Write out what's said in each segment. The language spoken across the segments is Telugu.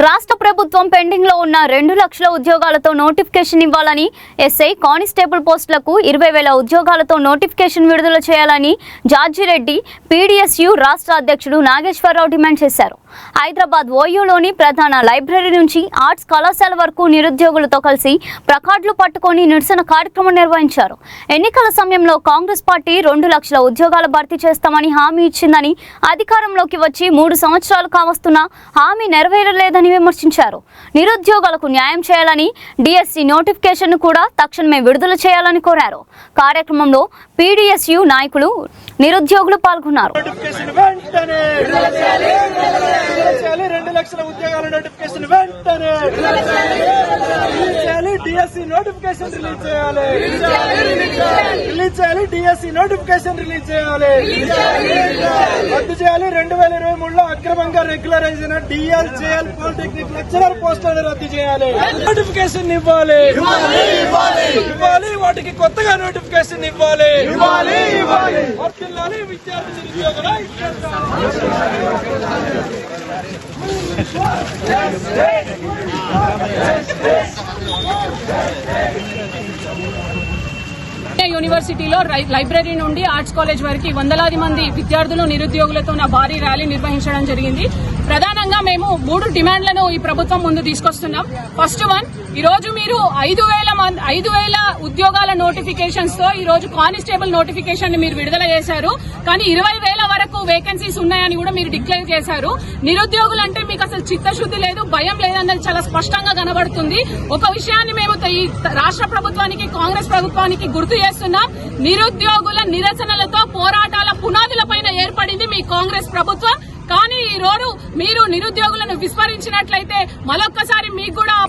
రాష్ట్ర ప్రభుత్వం పెండింగ్ లో ఉన్న 2 లక్షల ఉద్యోగాలతో నోటిఫికేషన్ ఇవ్వాలని, ఎస్ఐ కానిస్టేబుల్ పోస్టులకు 20,000 ఉద్యోగాలతో నోటిఫికేషన్ విడుదల చేయాలని జార్జిరెడ్డి పీడీఎస్యు రాష్ట్ర అధ్యక్షుడు నాగేశ్వరరావు డిమాండ్ చేశారు. హైదరాబాద్ ఓయూలోని ప్రధాన లైబ్రరీ నుంచి ఆర్ట్స్ కళాశాల వరకు నిరుద్యోగులతో కలిసి ప్లకార్డులు పట్టుకొని నిరసన కార్యక్రమం నిర్వహించారు. ఎన్నికల సమయంలో కాంగ్రెస్ పార్టీ 2 లక్షల ఉద్యోగాల భర్తీ చేస్తామని హామీ ఇచ్చిందని, అధికారంలోకి వచ్చి 3 సంవత్సరాలు కావస్తున్నా హామీ నెరవేరలేదని విమర్శించారు. నిరుద్యోగులకు న్యాయం చేయాలని, డిఎస్సి నోటిఫికేషన్ కూడా తక్షణమే విడుదల చేయాలని కోరారు. కార్యక్రమంలో పీడీఎస్యు నాయకులు, నిరుద్యోగులు పాల్గొన్నారు. 2 లక్షల ఉద్యోగాల నోటిఫికేషన్ వెంటనే డిఎస్సి నోటిఫికేషన్ రిలీజ్ చేయాలి. డిఎస్సి నోటిఫికేషన్ రిలీజ్ చేయాలి. రద్దు చేయాలి. 2023లో అక్రమంగా రెగ్యులరైజ్ అయిన డిఎల్, జేఎల్, పాలిటెక్నిక్ లెక్చరర్ పోస్టులను రద్దు చేయాలి. నోటిఫికేషన్ ఇవ్వాలి. వాటికి కొత్తగా నోటిఫికేషన్ ఇవ్వాలి. వర్తిల్లాలి విద్యార్థి నిరుద్యోగుల ఐక్యత. యూనివర్సిటీలో లైబ్రరీ నుండి ఆర్ట్స్ కాలేజ్ వరకు వందలాది మంది విద్యార్థులు నిరుద్యోగులతో భారీ ర్యాలీ నిర్వహించడం జరిగింది. ప్రధానంగా మేము 3 డిమాండ్లను ఈ ప్రభుత్వం ముందు తీసుకొస్తున్నాం. ఫస్ట్ వన్, ఈ రోజు మీరు 5,000 ఉద్యోగాల నోటిఫికేషన్స్ తో ఈ రోజు కానిస్టేబుల్ నోటిఫికేషన్ ని మీరు విడుదల చేశారు. కానీ 20,000 వరకు వేకెన్సీస్ ఉన్నాయని కూడా మీరు డిక్లేర్ చేశారు. నిరుద్యోగులు అంటే మీకు అసలు చిత్తశుద్ధి లేదు, భయం లేదన్నది చాలా స్పష్టంగా కనబడుతుంది. ఒక విషయాన్ని మేము ఈ రాష్ట్ర ప్రభుత్వానికి, కాంగ్రెస్ ప్రభుత్వానికి గుర్తు చేస్తున్నాం. నిరుద్యోగుల నిరసనలతో, పోరాటాల పునాదులపైన ఏర్పడింది మీ కాంగ్రెస్ ప్రభుత్వం. కానీ ఈ రోజు మీరు నిరుద్యోగులను విస్మరించినట్లయితే మరొక్కసారి మీకు కూడా ఆ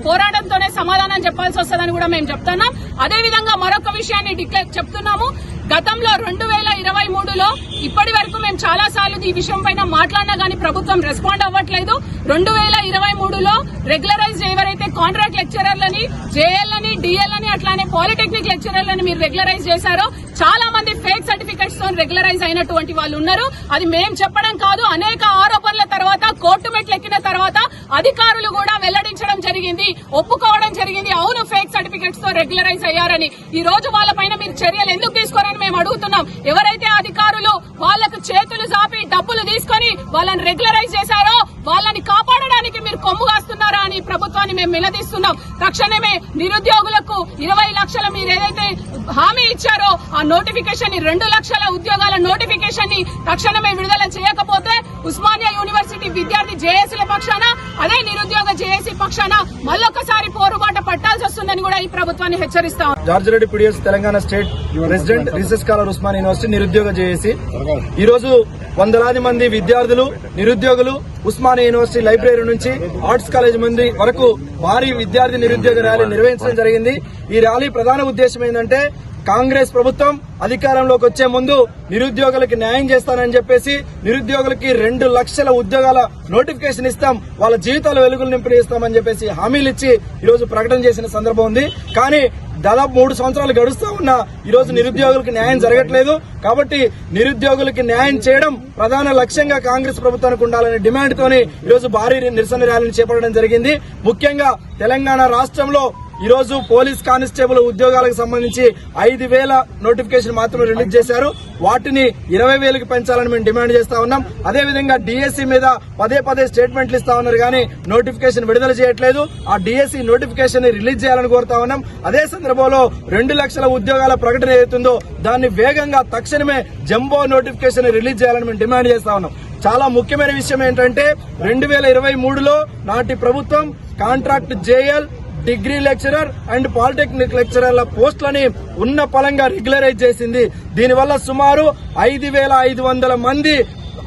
పోరాటంతోనే సమాధానం చెప్పాల్సి వస్తుందని కూడా మేము చెప్తున్నాం. అదేవిధంగా మరొక విషయాన్ని చెప్తున్నాము. గతంలో 2023లో ఇప్పటి వరకు మేము చాలా సార్లు ఈ విషయం పైన మాట్లాడినా గానీ ప్రభుత్వం రెస్పాండ్ అవ్వట్లేదు. 2023లో రెగ్యులరైజ్ ఎవరైతే కాంట్రాక్ట్ లెక్చరర్లని, జేఎల్ అని, డిఎల్ అని, అట్లానే పాలిటెక్నిక్ లెక్చరర్లని మీరు రెగ్యులరైజ్ చేశారో చాలా మంది ఫేక్ సర్టిఫికెట్స్ తో రెగ్యులరైజ్ అయినటువంటి వాళ్ళు ఉన్నారు. అది మేం చెప్పడం కాదు, అనేక ఆరోపణల తర్వాత, కోర్టు మెట్లు ఎక్కిన తర్వాత అధికారులు కూడా వెల్లడించడం జరిగింది, ఒప్పుకోవడం జరిగింది. అవును, ఫేక్ సర్టిఫికెట్స్ తో రెగ్యులరైజ్ అయ్యారని. ఈ రోజు వాళ్ళపైన మీరు చర్యలు ఎందుకు తీసుకోరని మేము అడుగుతున్నాం. ఎవరైతే అధికారులు వాళ్లకు చేతులు చాపి డబ్బులు తీసుకుని వాళ్ళని రెగ్యులరైజ్ చేశారో వాళ్ళని కాపాడడానికి మీరు కొమ్ము కాస్తున్నారా అని ప్రభుత్వాన్ని మేము నిలదీస్తున్నాం. తక్షణమే నిరుద్యోగులకు 20 లక్షల మీరు ఏదైతే హామీ ఇచ్చారో ఆ నోటిఫికేషన్ 2 లక్షల ఉద్యోగాల నోటిఫికేషన్ ని తక్షణమే విడుదల చేయకపోతే ఉస్మానియా యూనివర్సిటీ విద్యార్థి జేఏసీల పక్షాన, అదే నిరుద్యోగ జేఏసీ పక్షాన మళ్ళొకసారి పోరుబాట పట్టాల్సి వస్తుందని కూడా ఈ ప్రభుత్వాన్ని హెచ్చరిస్తాం. George Reddy PDS Telangana state president, research scholar, Osmania university నిరుద్యోగ జేఏసీ. ఈ రోజు వందలాది మంది విద్యార్థులు, నిరుద్యోగులు ఉస్మానియా యూనివర్సిటీ లైబ్రరీ నుంచి ఆర్ట్స్ కాలేజ్ మంది వరకు భారీ విద్యార్థి నిరుద్యోగ ర్యాలీ నిర్వహించడం జరిగింది. ఈ ర్యాలీ ప్రధాన ఉద్దేశం ఏంటంటే, కాంగ్రెస్ ప్రభుత్వం అధికారంలోకి వచ్చే ముందు నిరుద్యోగులకి న్యాయం చేస్తానని చెప్పేసి నిరుద్యోగులకి 2 లక్షల ఉద్యోగాల నోటిఫికేషన్ ఇస్తాం, వాళ్ళ జీవితాల వెలుగులు నింపనిస్తామని చెప్పేసి హామీలు ఇచ్చి ఈ రోజు ప్రకటన చేసిన సందర్భం ఉంది. కానీ దాదాపు 3 సంవత్సరాలు గడుస్తూ ఉన్నా ఈ రోజు నిరుద్యోగులకు న్యాయం జరగట్లేదు. కాబట్టి నిరుద్యోగులకి న్యాయం చేయడం ప్రధాన లక్ష్యంగా కాంగ్రెస్ ప్రభుత్వానికి ఉండాలనే డిమాండ్ తోని ఈ రోజు భారీ నిరసన ర్యాలీని చేపట్టడం జరిగింది. ముఖ్యంగా తెలంగాణ రాష్ట్రంలో ఈ రోజు పోలీస్ కానిస్టేబుల్ ఉద్యోగాలకు సంబంధించి 5,000 నోటిఫికేషన్ మాత్రమే రిలీజ్ చేశారు. వాటిని 20,000కి పెంచాలని మేము డిమాండ్ చేస్తా ఉన్నాం. అదేవిధంగా డిఎస్సి మీద పదే స్టేట్మెంట్లు ఇస్తా ఉన్నారు కానీ నోటిఫికేషన్ విడుదల చేయట్లేదు. ఆ డిఎస్సి నోటిఫికేషన్ ని రిలీజ్ చేయాలని కోరుతా ఉన్నాం. అదే సందర్భంలో 2 లక్షల ఉద్యోగాల ప్రకటన ఏదైతుందో దాన్ని వేగంగా తక్షణమే జంబో నోటిఫికేషన్ రిలీజ్ చేయాలని మేము డిమాండ్ చేస్తా ఉన్నాం. చాలా ముఖ్యమైన విషయం ఏంటంటే, 2023లో నాటి ప్రభుత్వం contract JL, degree lecturer and polytechnic లెక్చరర్ల పోస్టులని ఉన్న పలంగా రెగ్యులరైజ్ చేసింది. దీనివల్ల సుమారు 5,500 మంది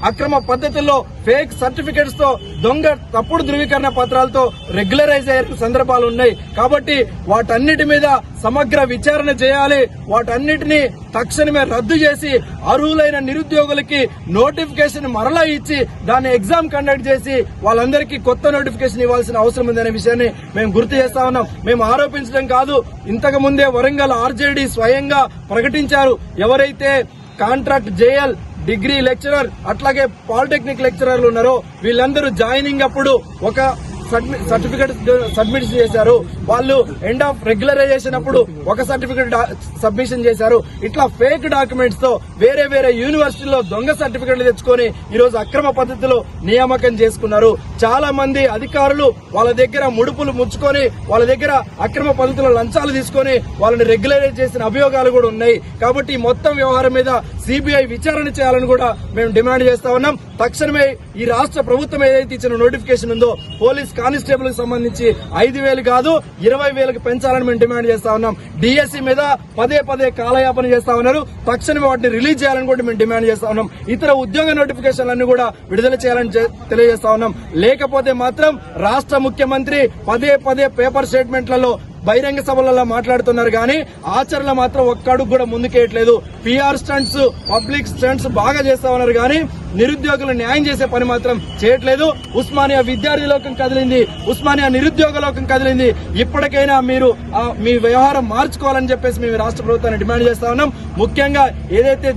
అక్రమ పద్ధతుల్లో ఫేక్ సర్టిఫికెట్స్ తో, దొంగ తప్పుడు ధృవీకరణ పత్రాలతో రెగ్యులరైజ్ అయ్యే సందర్భాలు ఉన్నాయి. కాబట్టి వాటన్నిటి మీద సమగ్ర విచారణ చేయాలి. వాటన్నిటిని తక్షణమే రద్దు చేసి అర్హులైన నిరుద్యోగులకి నోటిఫికేషన్ మరలా ఇచ్చి దాన్ని ఎగ్జామ్ కండక్ట్ చేసి వాళ్ళందరికీ కొత్త నోటిఫికేషన్ ఇవ్వాల్సిన అవసరం ఉందనే విషయాన్ని మేము గుర్తు చేస్తా ఉన్నాం. మేము ఆరోపించడం కాదు, ఇంతకు ముందే వరంగల్ ఆర్జేడీ స్వయంగా ప్రకటించారు. ఎవరైతే కాంట్రాక్ట్ జేఎల్, డిగ్రీ లెక్చరర్ అట్లాగే పాలిటెక్నిక్ లెక్చరర్లు ఉన్నారో వీళ్ళందరూ జాయినింగ్ అప్పుడు ఒక సర్టిఫికేట్ సబ్మిట్ చేశారు. వాళ్ళు ఎండ్ ఆఫ్ రెగ్యులరైజేషన్ అప్పుడు ఒక సర్టిఫికేట్ సబ్మిషన్ చేశారు. ఇట్లా ఫేక్ డాక్యుమెంట్స్ తో వేరే వేరే యూనివర్సిటీల్లో దొంగ సర్టిఫికెట్లు తెచ్చుకొని ఈ రోజు అక్రమ పద్ధతిలో నియామకం చేసుకున్నారు. చాలా మంది అధికారులు వాళ్ళ దగ్గర ముడుపులు ముచ్చుకొని వాళ్ళ దగ్గర అక్రమ పద్ధతిలో లంచాలు తీసుకొని వాళ్ళని రెగ్యులరైజ్ చేసిన అభియోగాలు కూడా ఉన్నాయి. కాబట్టి ఈ మొత్తం వ్యవహారం మీద సిబిఐ విచారణ చేయాలని కూడా మేము డిమాండ్ చేస్తా ఉన్నాం. తక్షణమే ఈ రాష్ట్ర ప్రభుత్వం ఏదైతే ఇచ్చిన నోటిఫికేషన్ ఉందో పోలీస్ కానిస్టేబుల్ కి సంబంధించి 5,000 కాదు 20,000 పెంచాలని మేము డిమాండ్ చేస్తా ఉన్నాం. డిఎస్సి మీద పదే పదే కాలయాపన చేస్తా ఉన్నారు. తక్షణమే వాటిని రిలీజ్ చేయాలని కూడా మేము డిమాండ్ చేస్తా ఉన్నాం. ఇతర ఉద్యోగ నోటిఫికేషన్లన్నీ కూడా విడుదల చేయాలని తెలియజేస్తా ఉన్నాం. లేకపోతే మాత్రం రాష్ట్ర ముఖ్యమంత్రి పదే పదే పేపర్ స్టేట్మెంట్లలో బహిరంగ సభలలో మాట్లాడుతున్నారు కానీ ఆచరణ మాత్రం ఒక్క అడుగు కూడా ముందుకేయట్లేదు. పిఆర్ స్టంట్స్ పబ్లిక్ స్టంట్స్ బాగా చేస్తా ఉన్నారు కానీ నిరుద్యోగులు న్యాయం చేసే పని మాత్రం చేయట్లేదు. ఉస్మానియా విద్యార్థి లోకం కదిలింది, ఉస్మానియా నిరుద్యోగ లోకం కదిలింది. ఇప్పటికైనా మీరు మీ వ్యవహారం మార్చుకోవాలని చెప్పేసి మేము రాష్ట్ర ప్రభుత్వాన్ని డిమాండ్ చేస్తా ఉన్నాం. ముఖ్యంగా ఏదైతే